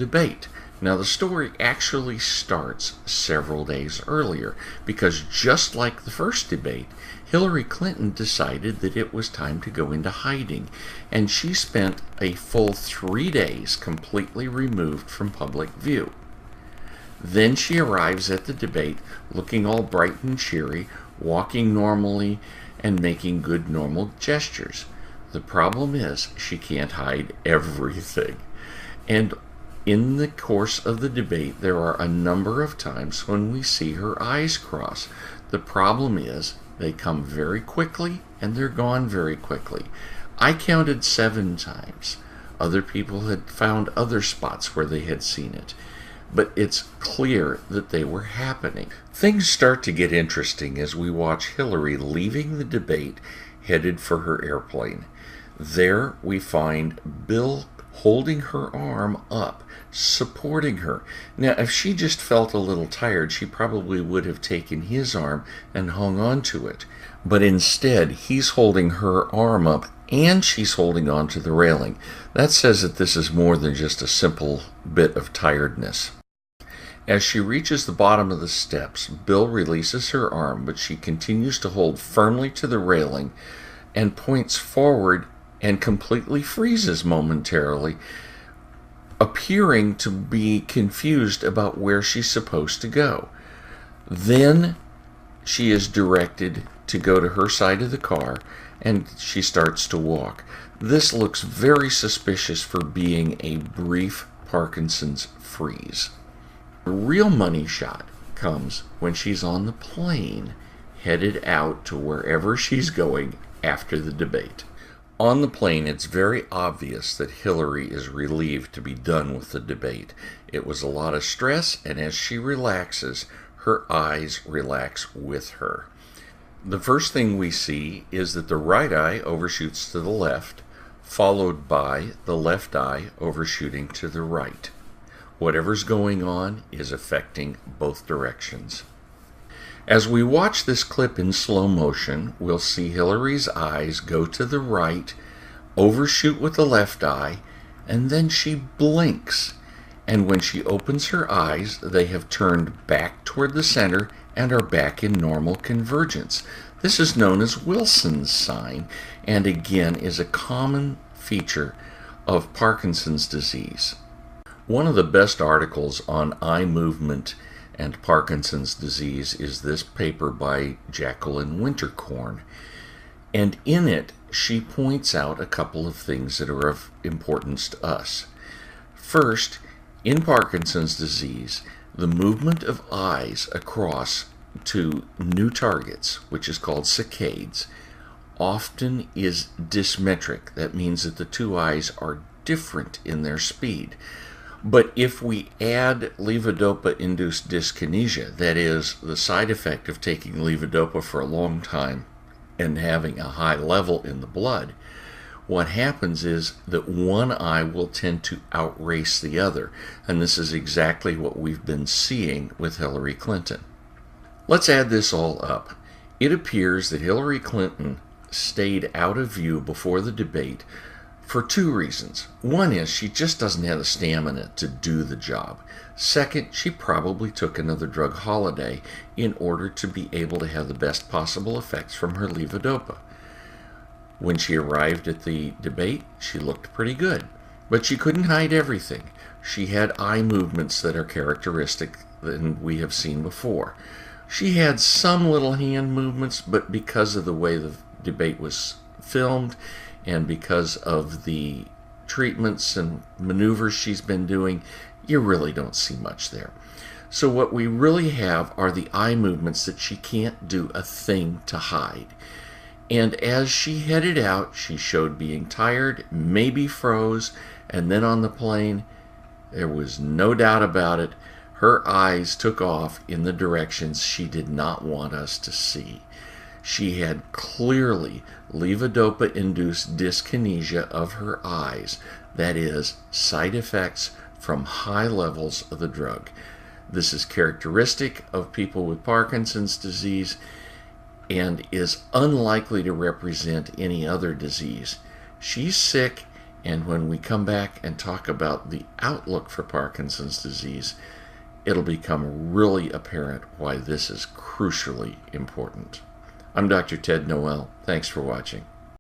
debate. Now, the story actually starts several days earlier because just like the first debate, Hillary Clinton decided that it was time to go into hiding, and she spent a full 3 days completely removed from public view. Then she arrives at the debate looking all bright and cheery, walking normally, and making good normal gestures. The problem is she can't hide everything. And in the course of the debate, there are a number of times when we see her eyes cross. The problem is they come very quickly and they're gone very quickly. I counted 7 times. Other people had found other spots where they had seen it. But it's clear that they were happening. Things start to get interesting as we watch Hillary leaving the debate, headed for her airplane. There we find Bill holding her arm up, supporting her. Now, if she just felt a little tired, she probably would have taken his arm and hung on to it. But instead, he's holding her arm up and she's holding on to the railing. That says that this is more than just a simple bit of tiredness. As she reaches the bottom of the steps, Bill releases her arm, but she continues to hold firmly to the railing and points forward and completely freezes momentarily, appearing to be confused about where she's supposed to go. Then she is directed to go to her side of the car, and she starts to walk. This looks very suspicious for being a brief Parkinson's freeze. The real money shot comes when she's on the plane, headed out to wherever she's going after the debate. On the plane, it's very obvious that Hillary is relieved to be done with the debate. It was a lot of stress, and as she relaxes, her eyes relax with her. The first thing we see is that the right eye overshoots to the left, followed by the left eye overshooting to the right. Whatever's going on is affecting both directions. As we watch this clip in slow motion, we'll see Hillary's eyes go to the right, overshoot with the left eye, and then she blinks. And when she opens her eyes, they have turned back toward the center and are back in normal convergence. This is known as Wilson's sign, and again is a common feature of Parkinson's disease. One of the best articles on eye movement and Parkinson's disease is this paper by Jacqueline Winterkorn. And in it, she points out a couple of things that are of importance to us. First, in Parkinson's disease, the movement of eyes across to new targets, which is called saccades, often is dysmetric. That means that the two eyes are different in their speed. But if we add levodopa-induced dyskinesia, that is, the side effect of taking levodopa for a long time and having a high level in the blood, what happens is that one eye will tend to outrace the other. And this is exactly what we've been seeing with Hillary Clinton. Let's add this all up. It appears that Hillary Clinton stayed out of view before the debate for 2 reasons. One is she just doesn't have the stamina to do the job. Second, she probably took another drug holiday in order to be able to have the best possible effects from her levodopa. When she arrived at the debate, she looked pretty good, but she couldn't hide everything. She had eye movements that are characteristic than we have seen before. She had some little hand movements, but because of the way the debate was filmed, and because of the treatments and maneuvers she's been doing, you really don't see much there. So what we really have are the eye movements that she can't do a thing to hide. And as she headed out, she showed being tired, maybe froze, and then on the plane, there was no doubt about it, her eyes took off in the directions she did not want us to see. She had clearly levodopa-induced dyskinesia of her eyes, that is, side effects from high levels of the drug. This is characteristic of people with Parkinson's disease and is unlikely to represent any other disease. She's sick And when we come back and talk about the outlook for Parkinson's disease, it'll become really apparent why this is crucially important. I'm Dr. Ted Noel. Thanks for watching.